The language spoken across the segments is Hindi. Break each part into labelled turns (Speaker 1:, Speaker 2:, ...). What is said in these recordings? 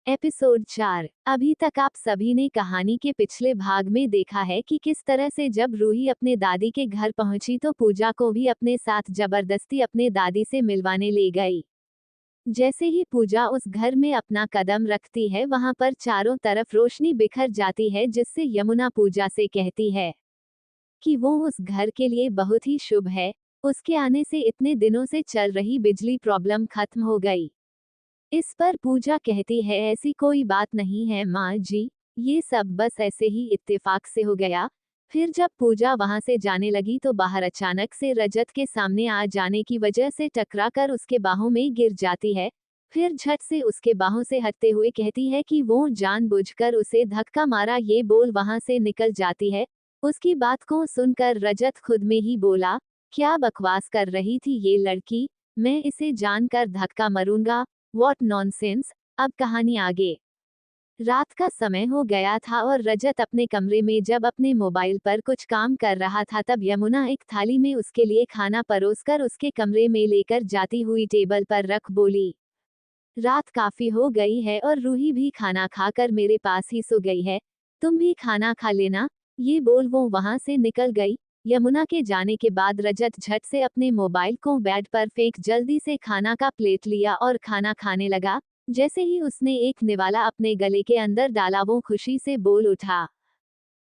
Speaker 1: एपिसोड 4। अभी तक आप सभी ने कहानी के पिछले भाग में देखा है कि किस तरह से जब रूही अपने दादी के घर पहुंची तो पूजा को भी अपने साथ जबरदस्ती अपने दादी से मिलवाने ले गई। जैसे ही पूजा उस घर में अपना कदम रखती है वहां पर चारों तरफ रोशनी बिखर जाती है, जिससे यमुना पूजा से कहती है कि वो उस घर के लिए बहुत ही शुभ है। उसके आने से इतने दिनों से चल रही बिजली प्रॉब्लम खत्म हो गई। इस पर पूजा कहती है, ऐसी कोई बात नहीं है माँ जी, ये सब बस ऐसे ही इत्तेफाक से हो गया। फिर जब पूजा वहां से जाने लगी तो बाहर अचानक से रजत के सामने आ जाने की वजह से टकरा कर उसके बाहों में गिर जाती है। फिर झट से उसके बाहों से हटते हुए कहती है कि वो जानबूझकर उसे धक्का मारा, ये बोल वहां से निकल जाती है। उसकी बात को सुनकर रजत खुद में ही बोला, क्या बकवास कर रही थी ये लड़की, मैं इसे जानकर धक्का मरूंगा। What nonsense. अब कहानी आगे। रात का समय हो गया था और रजत अपने कमरे में जब अपने मोबाइल पर कुछ काम कर रहा था तब यमुना एक थाली में उसके लिए खाना परोसकर उसके कमरे में लेकर जाती हुई टेबल पर रख बोली, रात काफी हो गई है और रूही भी खाना खाकर मेरे पास ही सो गई है, तुम भी खाना खा लेना। ये बोल वो वहां से निकल गई। यमुना के जाने के बाद रजत झट से अपने मोबाइल को बेड पर फेंक जल्दी से खाना का प्लेट लिया और खाना खाने लगा। जैसे ही उसने एक निवाला अपने गले के अंदर डाला वो खुशी से बोल उठा,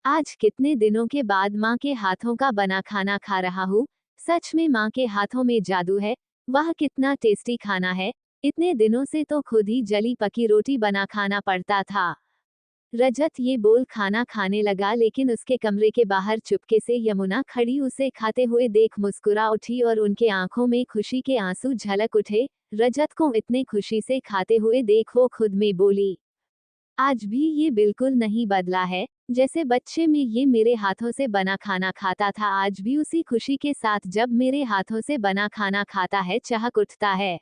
Speaker 1: आज कितने दिनों के बाद माँ के हाथों का बना खाना खा रहा हूँ। सच में माँ के हाथों में जादू है। वह कितना टेस्टी खाना है। इतने दिनों से तो खुद ही जली पकी रोटी बना खाना पड़ता था। रजत ये बोल खाना खाने लगा, लेकिन उसके कमरे के बाहर चुपके से यमुना खड़ी उसे खाते हुए देख मुस्कुरा उठी और उनके आंखों में खुशी के आंसू झलक उठे। रजत को इतने खुशी से खाते हुए देख वो खुद में बोली, आज भी ये बिल्कुल नहीं बदला है। जैसे बच्चे में ये मेरे हाथों से बना खाना खाता था, आज भी उसी खुशी के साथ जब मेरे हाथों से बना खाना खाता है चहक उठता है।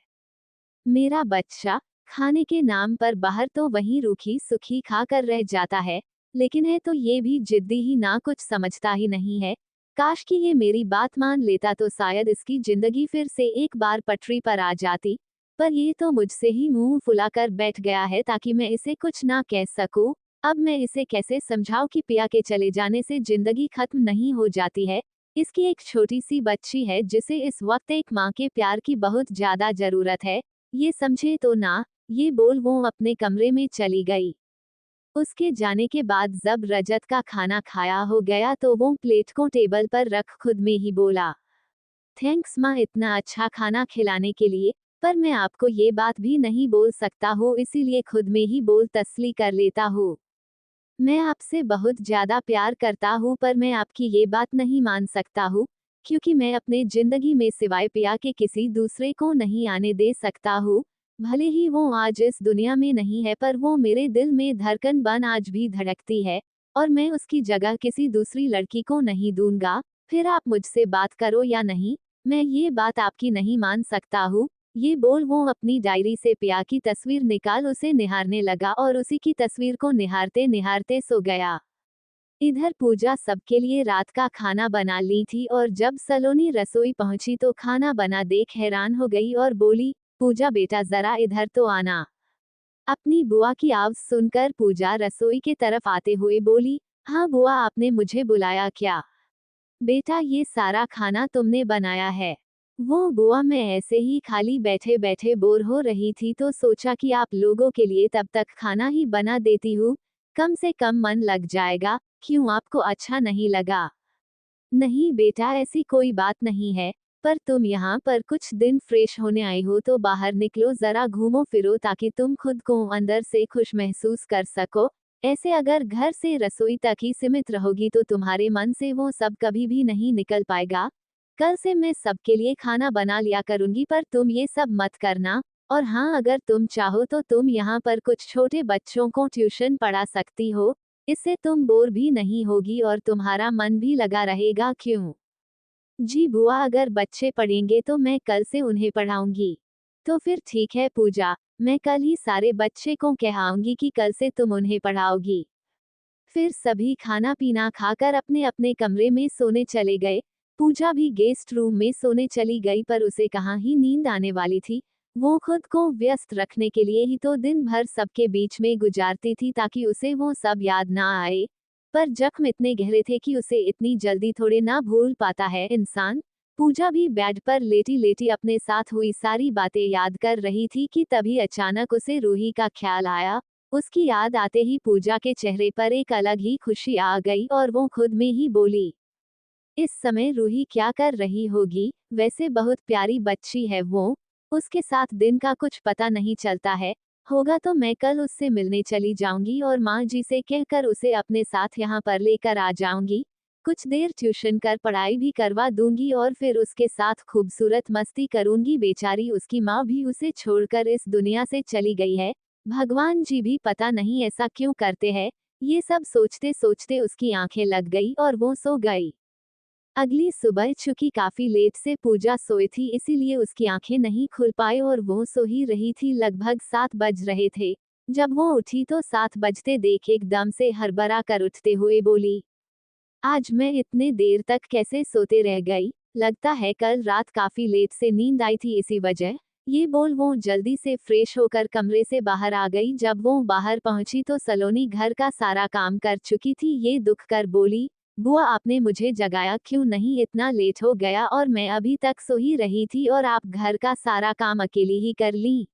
Speaker 1: मेरा बच्चा खाने के नाम पर बाहर तो वहीं रूखी सुखी खा कर रह जाता है, लेकिन है तो ये भी जिद्दी ही ना, कुछ समझता ही नहीं है। काश कि ये मेरी बात मान लेता तो शायद इसकी जिंदगी फिर से एक बार पटरी पर आ जाती। पर ये तो मुझसे ही मुंह फुलाकर बैठ गया है ताकि मैं इसे कुछ ना कह सकूं। अब मैं इसे कैसे समझाऊं कि पिया के चले जाने से जिंदगी खत्म नहीं हो जाती है। इसकी एक छोटी सी बच्ची है जिसे इस वक्त एक माँ के प्यार की बहुत ज्यादा जरूरत है। ये समझे तो ना। ये बोल वो अपने कमरे में चली गई। उसके जाने के बाद जब रजत का खाना खाया हो गया तो वो प्लेट को टेबल पर रख खुद में ही बोला, थैंक्स माँ इतना अच्छा खाना खिलाने के लिए, पर मैं आपको ये बात भी नहीं बोल सकता हूँ, इसीलिए खुद में ही बोल तसल्ली कर लेता हूँ। मैं आपसे बहुत ज्यादा प्यार करता हूँ पर मैं आपकी ये बात नहीं मान सकता हूँ, क्योंकि मैं अपने जिंदगी में सिवाय पिया के किसी दूसरे को नहीं आने दे सकता हूँ। भले ही वो आज इस दुनिया में नहीं है पर वो मेरे दिल में धड़कन बन आज भी धड़कती है, और मैं उसकी जगह किसी दूसरी लड़की को नहीं दूंगा। फिर आप मुझसे बात करो या नहीं, मैं ये बात आपकी नहीं मान सकता हूँ। ये बोल वो अपनी डायरी से पिया की तस्वीर निकाल उसे निहारने लगा और उसी की तस्वीर को निहारते निहारते सो गया। इधर पूजा सबके लिए रात का खाना बना ली थी और जब सलोनी रसोई पहुंची तो खाना बना देख हैरान हो गई और बोली, पूजा बेटा जरा इधर तो आना। अपनी बुआ की आवाज सुनकर पूजा रसोई के तरफ आते हुए बोली, हाँ बुआ आपने मुझे बुलाया क्या? बेटा ये सारा खाना तुमने बनाया है? वो बुआ मैं ऐसे ही खाली बैठे बैठे बोर हो रही थी तो सोचा कि आप लोगों के लिए तब तक खाना ही बना देती हूँ, कम से कम मन लग जाएगा। क्यों आपको अच्छा नहीं लगा? नहीं बेटा ऐसी कोई बात नहीं है, पर तुम यहाँ पर कुछ दिन फ्रेश होने आई हो तो बाहर निकलो, जरा घूमो फिरो ताकि तुम खुद को अंदर से खुश महसूस कर सको। ऐसे अगर घर से रसोई तक ही सीमित रहोगी तो तुम्हारे मन से वो सब कभी भी नहीं निकल पाएगा। कल से मैं सबके लिए खाना बना लिया करूंगी पर तुम ये सब मत करना। और हाँ अगर तुम चाहो तो तुम यहाँ पर कुछ छोटे बच्चों को ट्यूशन पढ़ा सकती हो, इससे तुम बोर भी नहीं होगी और तुम्हारा मन भी लगा रहेगा। क्यों? जी बुआ अगर बच्चे पढ़ेंगे तो मैं कल से उन्हें पढ़ाऊंगी। तो फिर ठीक है पूजा, मैं कल ही सारे बच्चे को कहाऊंगी कि कल से तुम उन्हें पढ़ाओगी। फिर सभी खाना पीना खाकर अपने अपने कमरे में सोने चले गए। पूजा भी गेस्ट रूम में सोने चली गई पर उसे कहाँ ही नींद आने वाली थी। वो खुद को व्यस्त रखने के लिए ही तो दिन भर सबके बीच में गुजारती थी ताकि उसे वो सब याद ना आए। पर जख्म इतने गहरे थे कि उसे इतनी जल्दी थोड़े ना भूल पाता है इंसान। पूजा भी बेड पर लेटी लेटी अपने साथ हुई सारी बातें याद कर रही थी कि तभी अचानक उसे रूही का ख्याल आया। उसकी याद आते ही पूजा के चेहरे पर एक अलग ही खुशी आ गई और वो खुद में ही बोली, इस समय रूही क्या कर रही होगी, वैसे बहुत प्यारी बच्ची है वो, उसके साथ दिन का कुछ पता नहीं चलता है। होगा तो मैं कल उससे मिलने चली जाऊंगी और माँ जी से कहकर उसे अपने साथ यहाँ पर लेकर आ जाऊंगी। कुछ देर ट्यूशन कर पढ़ाई भी करवा दूंगी और फिर उसके साथ खूबसूरत मस्ती करूंगी। बेचारी उसकी माँ भी उसे छोड़कर इस दुनिया से चली गई है। भगवान जी भी पता नहीं ऐसा क्यों करते हैं। ये सब सोचते सोचते उसकी आंखें लग गई और वो सो गई। अगली सुबह चूंकि काफी लेट से पूजा सोई थी इसीलिए उसकी आंखें नहीं खुल पाई और वो सो ही रही थी। लगभग 7 बज रहे थे। जब वो उठी तो 7 बजते देख एकदम से हड़बड़ा कर उठते हुए बोली, आज मैं इतने देर तक कैसे सोते रह गई, लगता है कल रात काफी लेट से नींद आई थी इसी वजह। ये बोल वो जल्दी से फ्रेश होकर कमरे से बाहर आ गई। जब वो बाहर पहुंची तो सलोनी घर का सारा काम कर चुकी थी। ये दुख कर बोली, बुआ आपने मुझे जगाया क्यों नहीं, इतना लेट हो गया और मैं अभी तक सो ही रही थी और आप घर का सारा काम अकेली ही कर ली।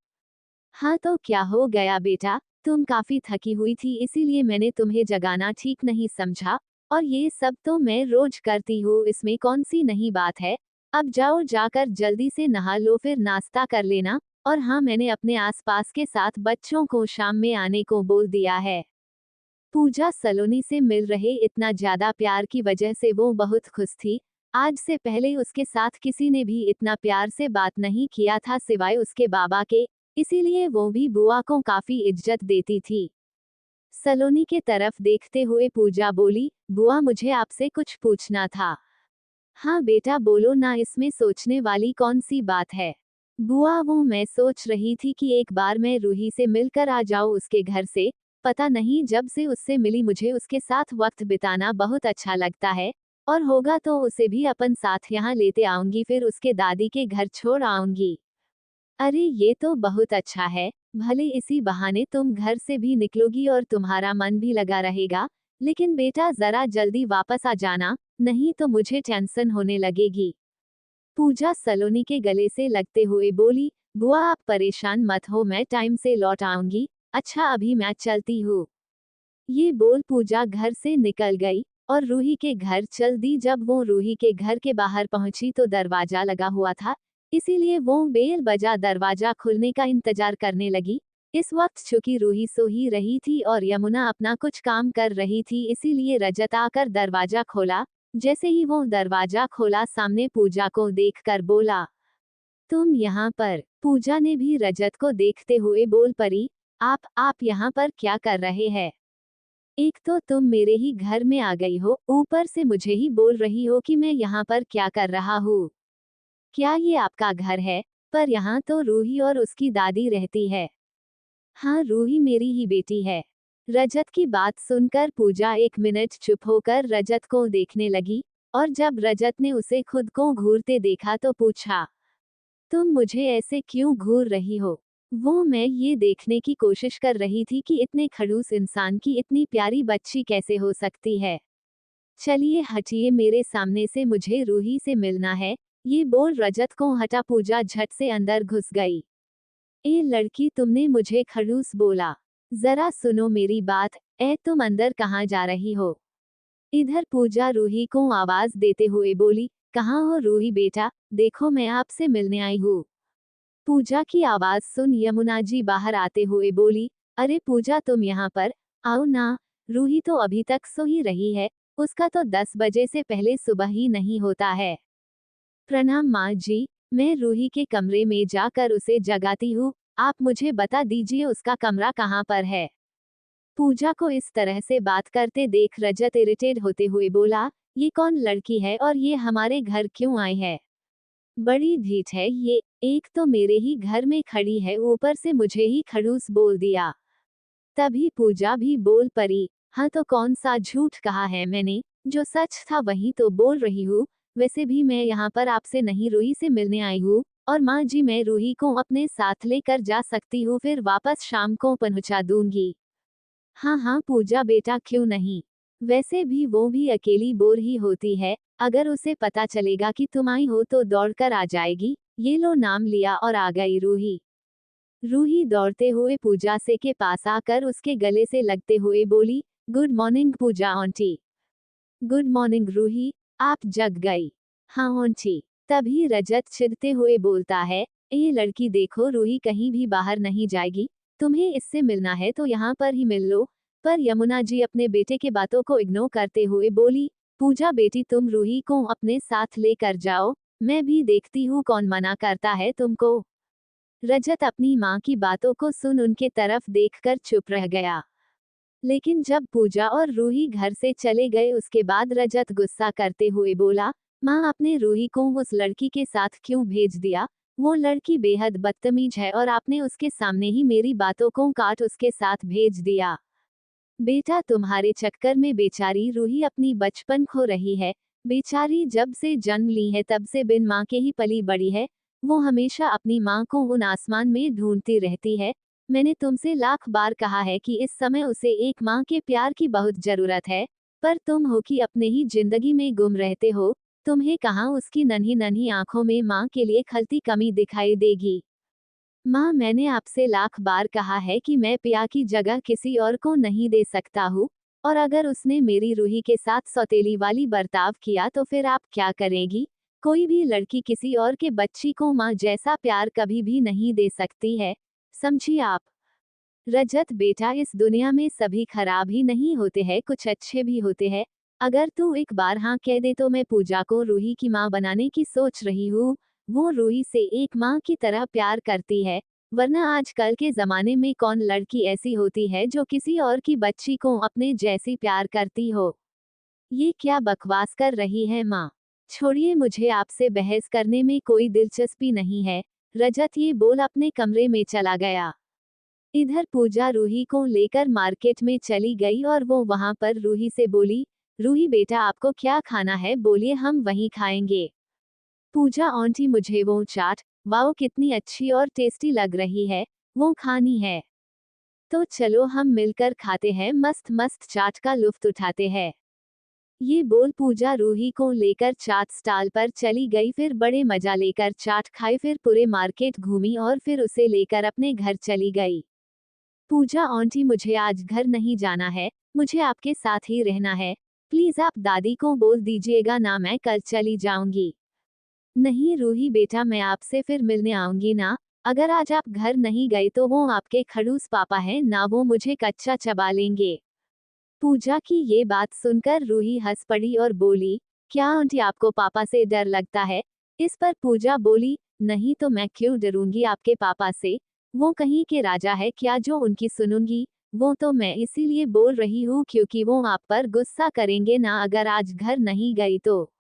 Speaker 1: हाँ तो क्या हो गया बेटा, तुम काफी थकी हुई थी इसीलिए मैंने तुम्हें जगाना ठीक नहीं समझा। और ये सब तो मैं रोज करती हूँ, इसमें कौन सी नई बात है। अब जाओ जाकर जल्दी से नहा लो फिर नाश्ता कर लेना। और हाँ मैंने अपने आसपास के 7 बच्चों को शाम में आने को बोल दिया है। पूजा सलोनी से मिल रहे इतना ज्यादा प्यार की वजह से वो बहुत खुश थी। आज से पहले उसके साथ किसी ने भी इतना प्यार से बात नहीं किया था सिवाय उसके बाबा के। इसीलिए वो भी बुआ को काफी इज्जत देती थी। सलोनी के तरफ देखते हुए पूजा बोली, बुआ मुझे आपसे कुछ पूछना था। हाँ बेटा बोलो ना, इसमें सोचने वाली कौन सी बात है। बुआ वो मैं सोच रही थी कि एक बार मैं रूही से मिलकर आ जाऊँ उसके घर से। पता नहीं जब से उससे मिली मुझे उसके साथ वक्त बिताना बहुत अच्छा लगता है। और होगा तो उसे भी अपन साथ यहाँ लेते आऊंगी फिर उसके दादी के घर छोड़ आऊंगी। अरे ये तो बहुत अच्छा है। भले इसी बहाने तुम घर से भी निकलोगी और तुम्हारा मन भी लगा रहेगा। लेकिन बेटा जरा जल्दी वापस आ जाना, नहीं तो मुझे टेंशन होने लगेगी। पूजा सलोनी के गले से लगते हुए बोली, बुआ आप परेशान मत हो, मैं टाइम से लौट आऊंगी। अच्छा अभी मैं चलती हूँ। ये बोल पूजा घर से निकल गई और रूही के घर चल दी। जब वो रूही के घर के बाहर पहुंची तो दरवाजा लगा हुआ था। इसीलिए वो बेल बजा दरवाजा खुलने का इंतजार करने लगी। इस वक्त चूंकि रूही सो ही रही थी और यमुना अपना कुछ काम कर रही थी इसीलिए रजत आकर दरवाजा खोला। जैसे ही वो दरवाजा खोला सामने पूजा को देखकर बोला, तुम यहाँ पर। पूजा ने भी रजत को देखते हुए बोल पड़ी, आप यहाँ पर क्या कर रहे हैं। एक तो तुम मेरे ही घर में आ गई हो, ऊपर से मुझे ही बोल रही हो कि मैं यहाँ पर क्या कर रहा हूँ। क्या ये आपका घर है। पर यहाँ तो रूही और उसकी दादी रहती है। हाँ रूही मेरी ही बेटी है। रजत की बात सुनकर पूजा 1 मिनट चुप होकर रजत को देखने लगी। और जब रजत ने उसे खुद को घूरते देखा तो पूछा, तुम मुझे ऐसे क्यों घूर रही हो। वो मैं ये देखने की कोशिश कर रही थी कि इतने खड़ूस इंसान की इतनी प्यारी बच्ची कैसे हो सकती है। चलिए हटिए मेरे सामने से, मुझे रूही से मिलना है। ये बोल रजत को हटा पूजा झट से अंदर घुस गई। ए लड़की तुमने मुझे खड़ूस बोला। जरा सुनो मेरी बात। तुम अंदर कहाँ जा रही हो। इधर पूजा रूही को आवाज देते हुए बोली, कहाँ हो रूही बेटा, देखो मैं आपसे मिलने आई हूँ। पूजा की आवाज सुन यमुना जी बाहर आते हुए बोली, अरे पूजा तुम यहाँ पर, आओ ना। रूही तो अभी तक सो ही रही है, उसका तो 10 बजे से पहले सुबह ही नहीं होता है। प्रणाम माँ जी, मैं रूही के कमरे में जाकर उसे जगाती हूँ। आप मुझे बता दीजिए उसका कमरा कहाँ पर है। पूजा को इस तरह से बात करते देख रजत इरिटेट होते हुए बोला, ये कौन लड़की है और ये हमारे घर क्यों आई है। बड़ी ढीठ है ये, एक तो मेरे ही घर में खड़ी है ऊपर से मुझे ही खड़ूस बोल दिया। तभी पूजा भी बोल पड़ी, हाँ तो कौन सा झूठ कहा है मैंने, जो सच था वही तो बोल रही हूँ। वैसे भी मैं यहाँ पर आपसे नहीं रूही से मिलने आई हूँ। और माँ जी मैं रूही को अपने साथ लेकर जा सकती हूँ, फिर वापस शाम को पहुँचा दूंगी। हाँ हाँ पूजा बेटा क्यों नहीं, वैसे भी वो भी अकेली बोर ही होती है, अगर उसे पता चलेगा कि तुम आई हो तो दौड़कर आ जाएगी। ये लो नाम लिया और आ गई रूही। रूही दौड़ते हुए पूजा से के पास आकर उसके गले से लगते हुए बोली, गुड मॉर्निंग पूजा आंटी। गुड मॉर्निंग रूही, आप जग गई। हाँ आंटी। तभी रजत चिढ़ते हुए बोलता है, ये लड़की देखो रूही कहीं भी बाहर नहीं जाएगी, तुम्हें इससे मिलना है तो यहाँ पर ही मिल लो। पर यमुना जी अपने बेटे के बातों को इग्नोर करते हुए बोली, पूजा बेटी तुम रूही को अपने साथ लेकर जाओ, मैं भी देखती हूँ कौन मना करता है तुमको। रजत अपनी माँ की बातों को सुन उनके तरफ देखकर चुप रह गया। लेकिन जब पूजा और रूही घर से चले गए उसके बाद रजत गुस्सा करते हुए बोला, माँ आपने रूही को उस लड़की के साथ क्यों भेज दिया, वो लड़की बेहद बदतमीज है और आपने उसके सामने ही मेरी बातों को काट उसके साथ भेज दिया। बेटा तुम्हारे चक्कर में बेचारी रूही अपनी बचपन खो रही है, बेचारी जब से जन्म ली है तब से बिन माँ के ही पली बड़ी है, वो हमेशा अपनी माँ को उन आसमान में ढूंढती रहती है। मैंने तुमसे लाख बार कहा है कि इस समय उसे एक माँ के प्यार की बहुत जरूरत है, पर तुम हो कि अपने ही जिंदगी में गुम रहते हो, तुम्हें कहाँ उसकी नन्ही नन्ही आंखों में माँ के लिए खलती कमी दिखाई देगी। माँ मैंने आपसे लाख बार कहा है कि मैं पिया की जगह किसी और को नहीं दे सकता हूँ, और अगर उसने मेरी रूही के साथ सौतेली वाली बर्ताव किया तो फिर आप क्या करेंगी। कोई भी लड़की किसी और के बच्ची को माँ जैसा प्यार कभी भी नहीं दे सकती है, समझिए आप। रजत बेटा इस दुनिया में सभी खराब ही नहीं होते हैं, कुछ अच्छे भी होते हैं। अगर तू एक बार हाँ कह दे तो मैं पूजा को रूही की माँ बनाने की सोच रही हूँ। वो रूही से एक माँ की तरह प्यार करती है, वरना आजकल के जमाने में कौन लड़की ऐसी होती है जो किसी और की बच्ची को अपने जैसी प्यार करती हो। ये क्या बकवास कर रही है माँ, छोड़िए मुझे आपसे बहस करने में कोई दिलचस्पी नहीं है। रजत ये बोल अपने कमरे में चला गया। इधर पूजा रूही को लेकर मार्केट में चली गई और वो वहां पर रूही से बोली, रूही बेटा आपको क्या खाना है बोलिए हम वहीं खाएंगे। पूजा आंटी मुझे वो चाट, वाओ कितनी अच्छी और टेस्टी लग रही है, वो खानी है। तो चलो हम मिलकर खाते हैं, मस्त मस्त चाट का लुत्फ उठाते हैं। ये बोल पूजा रूही को लेकर चाट स्टॉल पर चली गई, फिर बड़े मजा लेकर चाट खाई, फिर पूरे मार्केट घूमी और फिर उसे लेकर अपने घर चली गई। पूजा आंटी मुझे आज घर नहीं जाना है, मुझे आपके साथ ही रहना है, प्लीज आप दादी को बोल दीजिएगा ना, मैं कल चली जाऊंगी। नहीं रूही बेटा मैं आपसे फिर मिलने आऊंगी ना, अगर आज आप घर नहीं गए तो वो आपके खड़ूस पापा हैं ना, वो मुझे कच्चा चबा लेंगे। पूजा की ये बात सुनकर रूही हंस पड़ी और बोली, क्या आंटी आपको पापा से डर लगता है। इस पर पूजा बोली, नहीं तो मैं क्यों डरूंगी आपके पापा से, वो कहीं के राजा है क्या जो उनकी सुनूंगी। वो तो मैं इसीलिए बोल रही हूँ क्योंकि वो आप पर गुस्सा करेंगे ना अगर आज घर नहीं गई तो।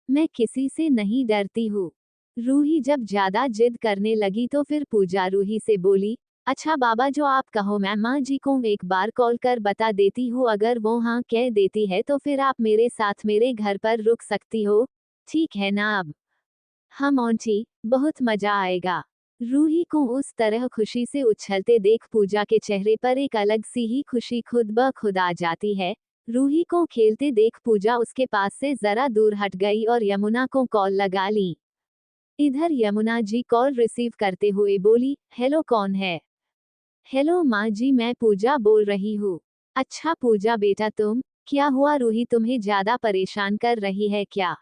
Speaker 1: मैं किसी से नहीं डरती हूँ। रूही जब ज्यादा जिद करने लगी तो फिर पूजा रूही से बोली, अच्छा बाबा जो आप कहो, मैं माँ जी को एक बार कॉल कर बता देती हूँ, अगर वो हाँ कह देती है तो फिर आप मेरे साथ मेरे घर पर रुक सकती हो, ठीक है ना। अब हम आंटी, बहुत मजा आएगा। रूही को उस तरह खुशी से उछलते देख पूजा के चेहरे पर एक अलग सी ही खुशी खुद ब खुद आ जाती है। रूही को खेलते देख पूजा उसके पास से जरा दूर हट गई और यमुना को कॉल लगा ली। इधर यमुना जी कॉल रिसीव करते हुए बोली, हेलो कौन है। हेलो माँ जी मैं पूजा बोल रही हूँ। अच्छा पूजा बेटा तुम, क्या हुआ रूही तुम्हें ज्यादा परेशान कर रही है क्या।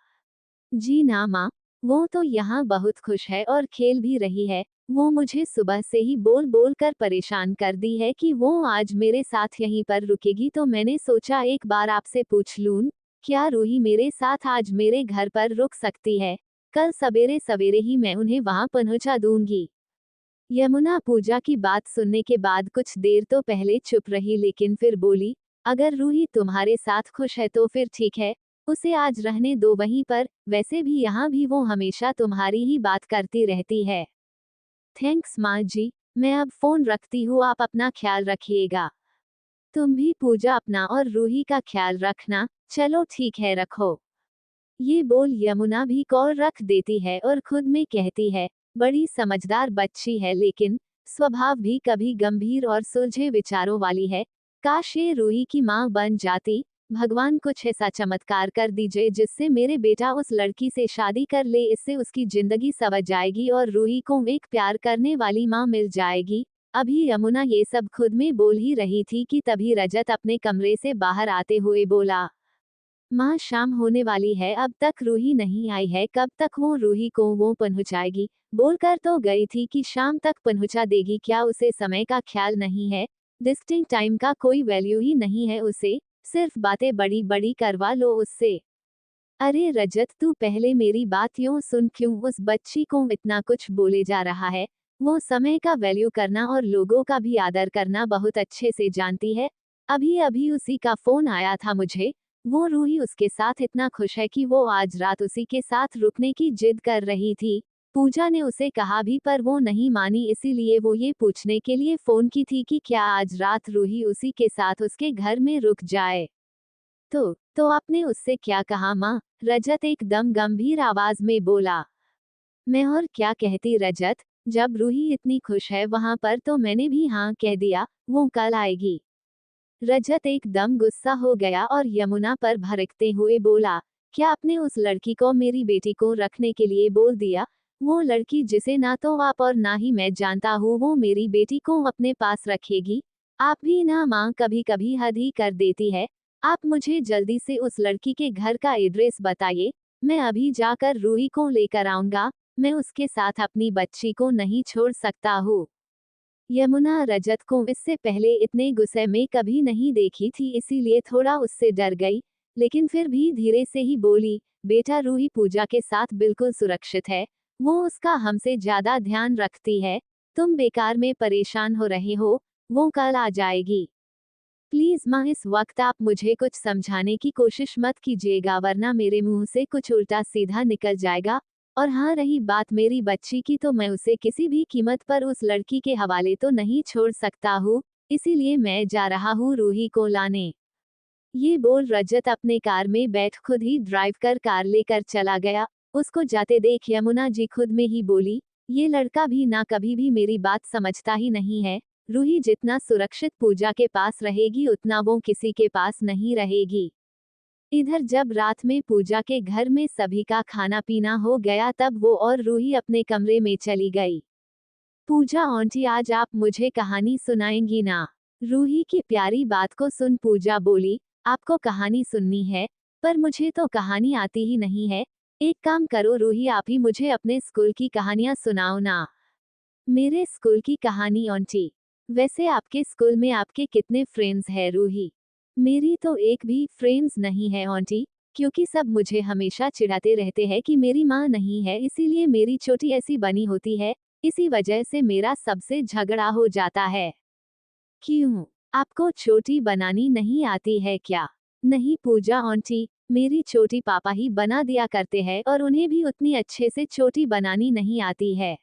Speaker 1: जी ना माँ, वो तो यहाँ बहुत खुश है और खेल भी रही है, वो मुझे सुबह से ही बोल बोल कर परेशान कर दी है कि वो आज मेरे साथ यहीं पर रुकेगी, तो मैंने सोचा एक बार आपसे पूछ लूं, क्या रूही मेरे साथ आज मेरे घर पर रुक सकती है, कल सवेरे सवेरे ही मैं उन्हें वहां पहुंचा दूंगी। यमुना पूजा की बात सुनने के बाद कुछ देर तो पहले चुप रही लेकिन फिर बोली, अगर रूही तुम्हारे साथ खुश है तो फिर ठीक है, उसे आज रहने दो वहीं पर, वैसे भी यहाँ भी वो हमेशा तुम्हारी ही बात करती रहती है। थैंक्स माँ जी, मैं अब फोन रखती हूँ, आप अपना ख्याल रखिएगा। तुम भी पूजा अपना और रूही का ख्याल रखना, चलो ठीक है रखो। ये बोल यमुना भी कॉल रख देती है और खुद में कहती है, बड़ी समझदार बच्ची है, लेकिन स्वभाव भी कभी गंभीर और सुलझे विचारों वाली है। काश ये रूही की माँ बन जाती। भगवान कुछ ऐसा चमत्कार कर दीजिए जिससे मेरे बेटा उस लड़की से शादी कर ले, इससे उसकी जिंदगी संवर जाएगी और रूही को एक प्यार करने वाली माँ मिल जाएगी। अभी यमुना ये सब खुद में बोल ही रही थी कि तभी रजत अपने कमरे से बाहर आते हुए बोला, माँ शाम होने वाली है, अब तक रूही नहीं आई है, कब तक वो रूही को वो पहुंचाएगी। बोलकर तो गई थी कि शाम तक पहुंचा देगी, क्या उसे समय का ख्याल नहीं है? डिस्टिंक्ट टाइम का कोई वैल्यू ही नहीं है उसे, सिर्फ बातें बड़ी बड़ी करवा लो उससे। अरे रजत, तू पहले मेरी बात यूं सुन, क्यों उस बच्ची को इतना कुछ बोले जा रहा है? वो समय का वैल्यू करना और लोगों का भी आदर करना बहुत अच्छे से जानती है। अभी अभी उसी का फोन आया था मुझे। वो रूही उसके साथ इतना खुश है कि वो आज रात उसी के साथ रुकने की जिद कर रही थी। पूजा ने उसे कहा भी पर वो नहीं मानी, इसीलिए वो ये पूछने के लिए फोन की थी कि क्या आज रात रूही उसी के साथ उसके घर में रुक जाए। तो आपने उससे क्या कहा माँ? रजत एकदम गंभीर आवाज में बोला। मैं और क्या कहती रजत, जब रूही इतनी खुश है वहां पर तो मैंने भी हाँ कह दिया, वो कल आएगी। रजत एकदम गुस्सा हो गया और यमुना पर भड़कते हुए बोला, क्या आपने उस लड़की को मेरी बेटी को रखने के लिए बोल दिया? वो लड़की जिसे ना तो आप और ना ही मैं जानता हूँ वो मेरी बेटी को अपने पास रखेगी? आप भी ना माँ कभी कभी हद ही कर देती है। आप मुझे जल्दी से उस लड़की के घर का एड्रेस बताइए, मैं अभी जाकर रूही को लेकर आऊंगा। मैं उसके साथ अपनी बच्ची को नहीं छोड़ सकता हूँ। यमुना रजत को इससे पहले इतने गुस्से में कभी नहीं देखी थी, इसीलिए थोड़ा उससे डर गई, लेकिन फिर भी धीरे से ही बोली, बेटा रूही पूजा के साथ बिल्कुल सुरक्षित है, वो उसका हमसे ज्यादा ध्यान रखती है। तुम बेकार में परेशान हो रहे हो, वो कल आ जाएगी। प्लीज माँ, इस वक्त आप मुझे कुछ समझाने की कोशिश मत कीजिएगा, वरना मेरे मुंह से कुछ उल्टा सीधा निकल जाएगा। और हाँ, रही बात मेरी बच्ची की, तो मैं उसे किसी भी कीमत पर उस लड़की के हवाले तो नहीं छोड़ सकता हूँ, इसीलिए मैं जा रहा हूँ रूही को लाने। ये बोल रजत अपने कार में बैठ खुद ही ड्राइव कर कार लेकर चला गया। उसको जाते देख यमुना जी खुद में ही बोली, ये लड़का भी ना कभी भी मेरी बात समझता ही नहीं है। रूही जितना सुरक्षित पूजा के पास रहेगी उतना वो किसी के पास नहीं रहेगी। इधर जब रात में पूजा के घर में सभी का खाना पीना हो गया तब वो और रूही अपने कमरे में चली गई। पूजा आंटी, आज आप मुझे कहानी सुनाएंगी ना? रूही की प्यारी बात को सुन पूजा बोली, आपको कहानी सुननी है, पर मुझे तो कहानी आती ही नहीं है। एक काम करो रूही, आप ही मुझे अपने स्कूल की कहानियां सुनाओ ना। मेरे स्कूल की कहानी आंटी? वैसे आपके स्कूल में आपके कितने फ्रेंड्स हैं रूही? मेरी तो एक भी फ्रेंड्स नहीं है आंटी, क्योंकि सब मुझे हमेशा चिढ़ाते रहते हैं कि मेरी माँ नहीं है, इसीलिए मेरी छोटी ऐसी बनी होती है। इसी वजह से मेरा सबसे झगड़ा हो जाता है। क्यों, आपको चोटी बनानी नहीं आती है क्या? नहीं पूजा आंटी, मेरी चोटी पापा ही बना दिया करते हैं और उन्हें भी उतनी अच्छे से चोटी बनानी नहीं आती है।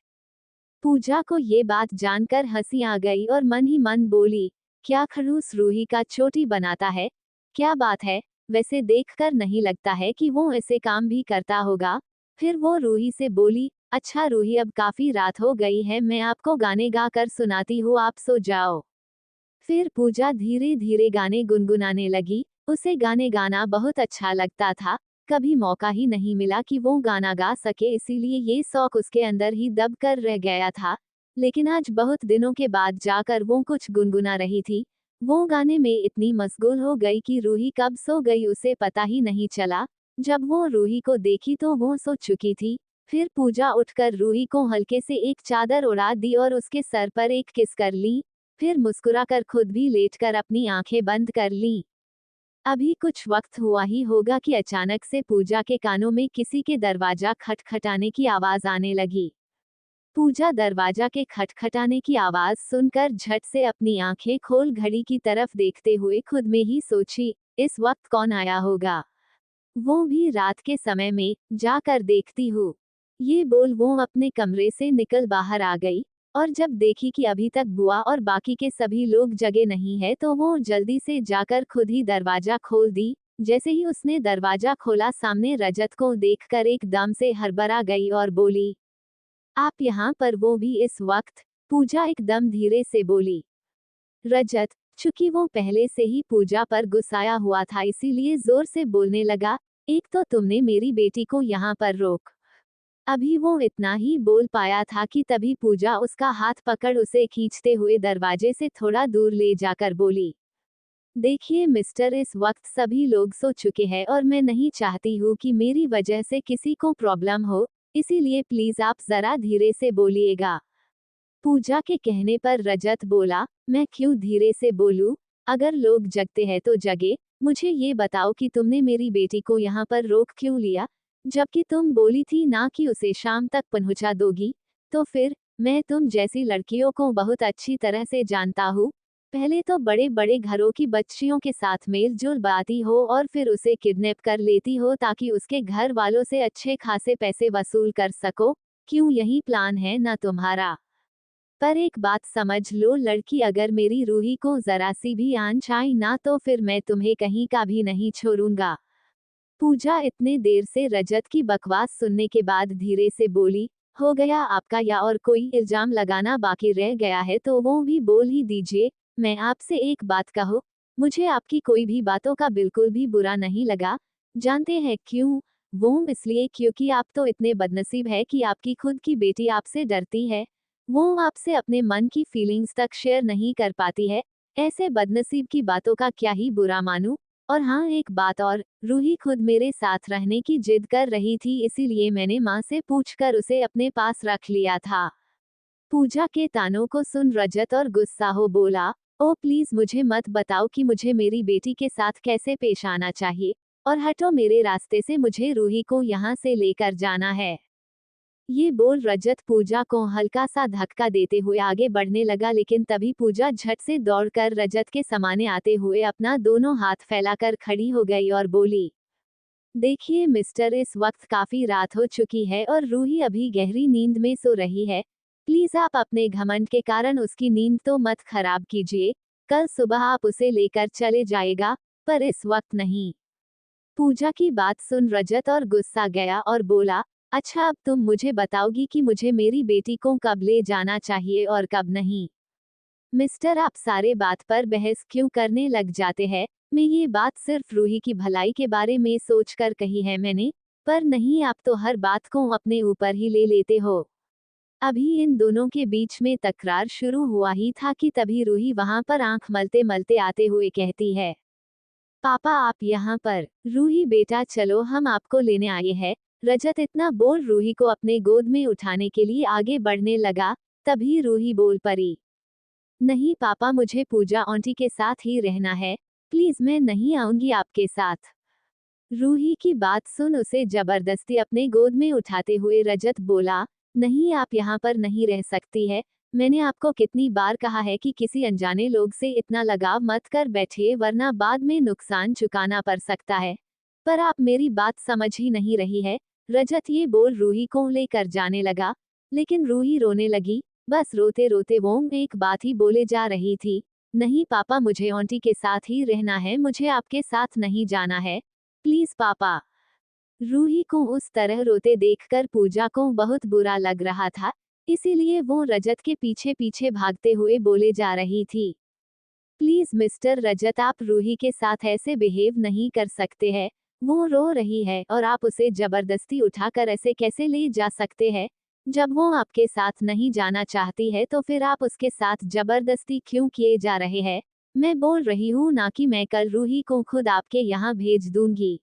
Speaker 1: पूजा को ये बात जानकर हंसी आ गई और मन ही मन बोली, क्या खड़ूस रूही का चोटी बनाता है? क्या बात है, वैसे देखकर नहीं लगता है कि वो ऐसे काम भी करता होगा। फिर वो रूही से बोली, अच्छा रूही, अब काफी रात हो गई है, मैं आपको गाने गा कर सुनाती हूँ, आप सो जाओ। फिर पूजा धीरे धीरे गाने गुनगुनाने लगी। उसे गाने गाना बहुत अच्छा लगता था। कभी मौका ही नहीं मिला कि वो गाना गा सके, इसीलिए ये शौक उसके अंदर ही दब कर रह गया था। लेकिन आज बहुत दिनों के बाद जाकर वो कुछ गुनगुना रही थी। वो गाने में इतनी मशगूल हो गई कि रूही कब सो गई उसे पता ही नहीं चला। जब वो रूही को देखी तो वो सो चुकी थी। फिर पूजा उठकर रूही को हल्के से एक चादर उड़ा दी और उसके सर पर एक किस कर ली। फिर मुस्कुराकर खुद भी लेटकर अपनी आंखें बंद कर ली। अभी कुछ वक्त हुआ ही होगा कि अचानक से पूजा के कानों में किसी के दरवाजा खटखटाने की आवाज आने लगी। पूजा दरवाजा के खटखटाने की आवाज सुनकर झट से अपनी आंखें खोल घड़ी की तरफ देखते हुए खुद में ही सोची, इस वक्त कौन आया होगा? वो भी रात के समय में, जाकर देखती हूँ। ये बोल वो अपने कमरे से निकल बाहर आ गई, और जब देखी कि अभी तक बुआ और बाकी के सभी लोग जगे नहीं है तो वो जल्दी से जाकर खुद ही दरवाजा खोल दी। जैसे ही उसने दरवाजा खोला सामने रजत को देखकर एकदम से हड़बड़ा गई और बोली, आप यहाँ पर, वो भी इस वक्त? पूजा एकदम धीरे से बोली। रजत, चूंकि वो पहले से ही पूजा पर गुस्साया हुआ था इसीलिए जोर से बोलने लगा, एक तो तुमने मेरी बेटी को यहाँ पर रोक। अभी वो इतना ही बोल पाया था कि तभी पूजा उसका हाथ पकड़ उसे खींचते हुए दरवाजे से थोड़ा दूर ले जाकर बोली, देखिए मिस्टर, इस वक्त सभी लोग सो चुके हैं और मैं नहीं चाहती हूँ कि मेरी वजह से किसी को प्रॉब्लम हो, इसीलिए प्लीज आप जरा धीरे से बोलिएगा। पूजा के कहने पर रजत बोला, मैं क्यों धीरे से बोलूं? अगर लोग जगते हैं तो जगे। मुझे ये बताओ कि तुमने मेरी बेटी को यहाँ पर रोक क्यों लिया, जबकि तुम बोली थी ना कि उसे शाम तक पहुंचा दोगी। तो फिर, मैं तुम जैसी लड़कियों को बहुत अच्छी तरह से जानता हूँ। पहले तो बड़े बड़े घरों की बच्चियों के साथ मेल जोल बाती हो और फिर उसे किडनैप कर लेती हो ताकि उसके घर वालों से अच्छे खासे पैसे वसूल कर सको। क्यों, यही प्लान है ना तुम्हारा? पर एक बात समझ लो लड़की, अगर मेरी रूही को जरा सी भी आंच आई ना तो फिर मैं तुम्हें कहीं का भी नहीं छोड़ूंगा। पूजा इतने देर से रजत की बकवास सुनने के बाद धीरे से बोली, हो गया आपका, या और कोई इल्जाम लगाना बाकी रह गया है तो वो भी बोल ही दीजिए। मैं आपसे एक बात कहूँ, मुझे आपकी कोई भी बातों का बिल्कुल भी बुरा नहीं लगा। जानते हैं क्यों? वो इसलिए क्योंकि आप तो इतने बदनसीब है कि आपकी खुद की बेटी आपसे डरती है। वो आपसे अपने मन की फीलिंग्स तक शेयर नहीं कर पाती है। ऐसे बदनसीब की बातों का क्या ही बुरा मानूं। और हाँ, एक बात और, रूही खुद मेरे साथ रहने की जिद कर रही थी इसीलिए मैंने माँ से पूछकर उसे अपने पास रख लिया था। पूजा के तानों को सुन रजत और गुस्सा हो बोला, ओ प्लीज मुझे मत बताओ कि मुझे मेरी बेटी के साथ कैसे पेश आना चाहिए, और हटो मेरे रास्ते से, मुझे रूही को यहाँ से लेकर जाना है। ये बोल रजत पूजा को हल्का सा धक्का देते हुए आगे बढ़ने लगा, लेकिन तभी पूजा झट से दौड़कर रजत के समाने आते हुए अपना दोनों हाथ फैलाकर खड़ी हो गई और बोली, देखिए मिस्टर, इस वक्त काफी रात हो चुकी है और रूही अभी गहरी नींद में सो रही है। प्लीज आप अपने घमंड के कारण उसकी नींद तो मत खराब कीजिए। कल सुबह आप उसे लेकर चले जाएगा, पर इस वक्त नहीं। पूजा की बात सुन रजत और गुस्सा गया और बोला, अच्छा अब तुम मुझे बताओगी कि मुझे मेरी बेटी को कब ले जाना चाहिए और कब नहीं? मिस्टर, आप सारे बात पर बहस क्यों करने लग जाते हैं? मैं ये बात सिर्फ रूही की भलाई के बारे में सोचकर कही है मैंने, पर नहीं, आप तो हर बात को अपने ऊपर ही ले लेते हो। अभी इन दोनों के बीच में तकरार शुरू हुआ ही था कि तभी रूही वहां पर आंख मलते मलते आते हुए कहती है, पापा आप यहाँ पर। रूही बेटा चलो, हम आपको लेने आए हैं। रजत इतना बोल रूही को अपने गोद में उठाने के लिए आगे बढ़ने लगा, तभी रूही बोल पड़ी, नहीं पापा, मुझे पूजा आंटी के साथ ही रहना है। प्लीज मैं नहीं आऊंगी आपके साथ। रूही की बात सुन उसे जबरदस्ती अपने गोद में उठाते हुए रजत बोला, नहीं आप यहाँ पर नहीं रह सकती है। मैंने आपको कितनी बार कहा है कि किसी अनजाने लोग से इतना लगाव मत कर बैठिए वरना बाद में नुकसान चुकाना पड़ सकता है। पर आप मेरी बात समझ ही नहीं रही है। रजत ये बोल रूही को लेकर जाने लगा, लेकिन रूही रोने लगी। बस रोते रोते वो एक बात ही बोले जा रही थी, नहीं पापा, मुझे आंटी के साथ ही रहना है, मुझे आपके साथ नहीं जाना है। प्लीज पापा। रूही को उस तरह रोते देखकर पूजा को बहुत बुरा लग रहा था, इसीलिए वो रजत के पीछे पीछे भागते हुए बोले जा रही थी, प्लीज मिस्टर रजत, आप रूही के साथ ऐसे बिहेव नहीं कर सकते हैं। वो रो रही है और आप उसे जबरदस्ती उठाकर ऐसे कैसे ले जा सकते हैं? जब वो आपके साथ नहीं जाना चाहती है तो फिर आप उसके साथ जबरदस्ती क्यों किए जा रहे हैं? मैं बोल रही हूँ ना कि मैं कल रूही को खुद आपके यहाँ भेज दूंगी।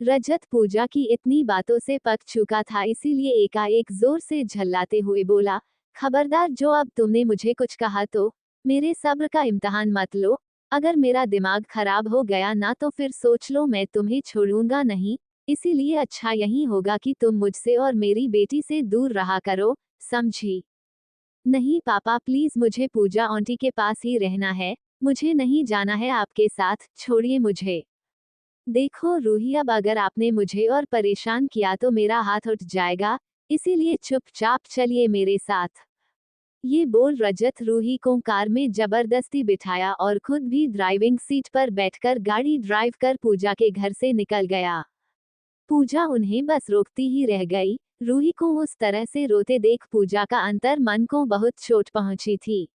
Speaker 1: रजत पूजा की इतनी बातों से पक चुका था, इसीलिए एकाएक जोर से झल्लाते हुए बोला, खबरदार, जो अब तुमने मुझे कुछ कहा तो मेरे सब्र का इम्तिहान मत लो। अगर मेरा दिमाग खराब हो गया ना तो फिर सोच लो मैं तुम्हें छोड़ूंगा नहीं। इसीलिए अच्छा यही होगा कि तुम मुझसे और मेरी बेटी से दूर रहा करो, समझी? नहीं पापा, प्लीज मुझे पूजा आंटी के पास ही रहना है। मुझे नहीं जाना है आपके साथ, छोड़िए मुझे। देखो रूही, अब अगर आपने मुझे और परेशान किया तो मेरा हाथ उठ जाएगा, इसीलिए चुपचाप चलिए मेरे साथ। ये बोल रजत रूही को कार में जबरदस्ती बिठाया और खुद भी ड्राइविंग सीट पर बैठकर गाड़ी ड्राइव कर पूजा के घर से निकल गया। पूजा उन्हें बस रोकती ही रह गई, रूही को उस तरह से रोते देख पूजा का अंतर मन को बहुत चोट पहुंची थी।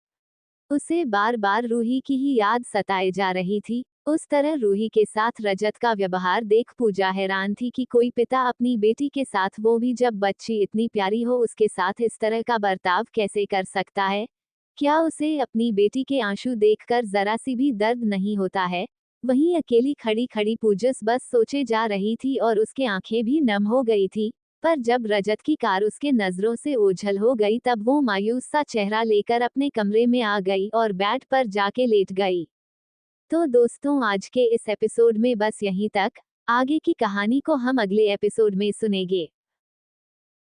Speaker 1: उसे बार बार रूही की ही याद सताए जा रही थी। उस तरह रूही के साथ रजत का व्यवहार देख पूजा हैरान थी कि कोई पिता अपनी बेटी के साथ, वो भी जब बच्ची इतनी प्यारी हो, उसके साथ इस तरह का बर्ताव कैसे कर सकता है। क्या उसे अपनी बेटी के आंसू देखकर जरा सी भी दर्द नहीं होता है। वहीं अकेली खड़ी खड़ी पूजस बस सोचे जा रही थी और उसके आंखें भी नम हो गई थी। पर जब रजत की कार उसके नजरों से ओझल हो गई तब वो मायूस सा चेहरा लेकर अपने कमरे में आ गई और बेड पर जाके लेट गई। तो दोस्तों, आज के इस एपिसोड में बस यहीं तक। आगे की कहानी को हम अगले एपिसोड में सुनेंगे।